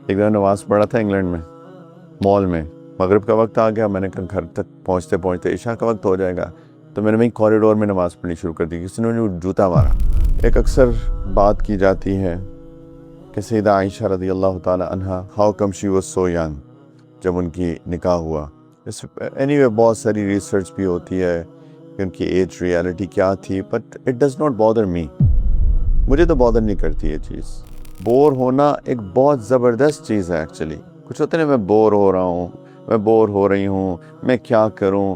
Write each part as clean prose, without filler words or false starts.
ایک دن نماز پڑھا تھا انگلینڈ میں، مال میں، مغرب کا وقت آ گیا، میں نے کہا گھر تک پہنچتے پہنچتے عشاء کا وقت ہو جائے گا، تو میں نے وہیں کوریڈور میں نماز پڑھنی شروع کر دی، کسی نے مجھے جوتا مارا۔ ایک اکثر بات کی جاتی ہے کہ سیدہ عائشہ رضی اللہ تعالی عنہا، how come she was so young, جب ان کی نکاح ہوا۔ اینی وے بہت ساری ریسرچ بھی ہوتی ہے کہ ان کی ایج ریالٹی کیا تھی، but it does not bother me, مجھے تو بادر نہیں کرتی یہ چیز۔ بور ہونا ایک بہت زبردست چیز ہے ایکچولی۔ کچھ ہوتے ہیں میں بور ہو رہا ہوں، میں بور ہو رہی ہوں، میں کیا کروں۔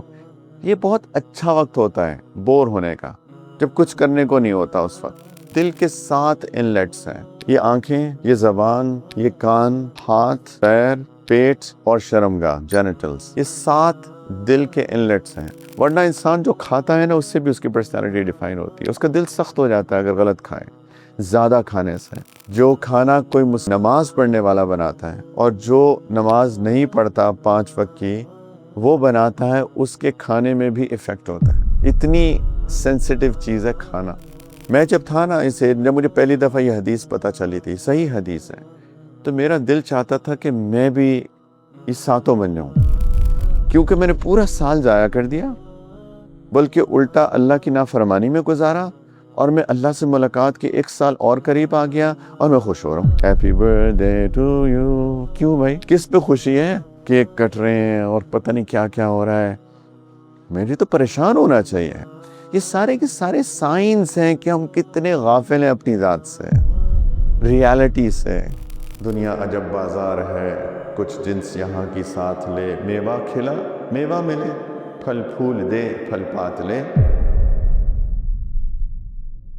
یہ بہت اچھا وقت ہوتا ہے بور ہونے کا، جب کچھ کرنے کو نہیں ہوتا اس وقت۔ دل کے 7 انلیٹس ہیں، یہ آنکھیں، یہ زبان، یہ کان، ہاتھ، پیر، پیٹ اور شرمگاہ، جینیٹلز، یہ 7 دل کے انلیٹس ہیں۔ ورنہ انسان جو کھاتا ہے نا، اس سے بھی اس کی پرسنالٹی ڈیفائن ہوتی ہے۔ اس کا دل سخت ہو جاتا ہے اگر غلط کھائے، زیادہ کھانے سے۔ جو کھانا کوئی نماز پڑھنے والا بناتا ہے اور جو نماز نہیں پڑھتا 5 وقت کی، وہ بناتا ہے، اس کے کھانے میں بھی ایفیکٹ ہوتا ہے۔ اتنی سینسیٹیو چیز ہے کھانا۔ میں جب تھا نا جب مجھے پہلی دفعہ یہ حدیث پتہ چلی تھی، صحیح حدیث ہے، تو میرا دل چاہتا تھا کہ میں بھی اس ساتوں بن جاؤں، کیونکہ میں نے پورا سال ضائع کر دیا، بلکہ الٹا اللہ کی نافرمانی میں گزارا، اور میں اللہ سے ملاقات کے 1 سال اور قریب آ گیا، اور میں خوش ہو رہا ہوں۔ Happy birthday to you. کیوں بھائی، کس پہ خوشی ہے؟ کیک کٹ رہے ہیں اور پتہ نہیں کیا کیا ہو رہا ہے۔ میری تو پریشان ہونا چاہیے۔ یہ سارے کے سارے سائنس ہیں کہ ہم کتنے غافل ہیں اپنی ذات سے، ریالٹی سے۔ دنیا عجب بازار ہے، کچھ جنس یہاں کی ساتھ لے، میوہ کھلا میوہ ملے، پھل پھول دے پھل پات لے۔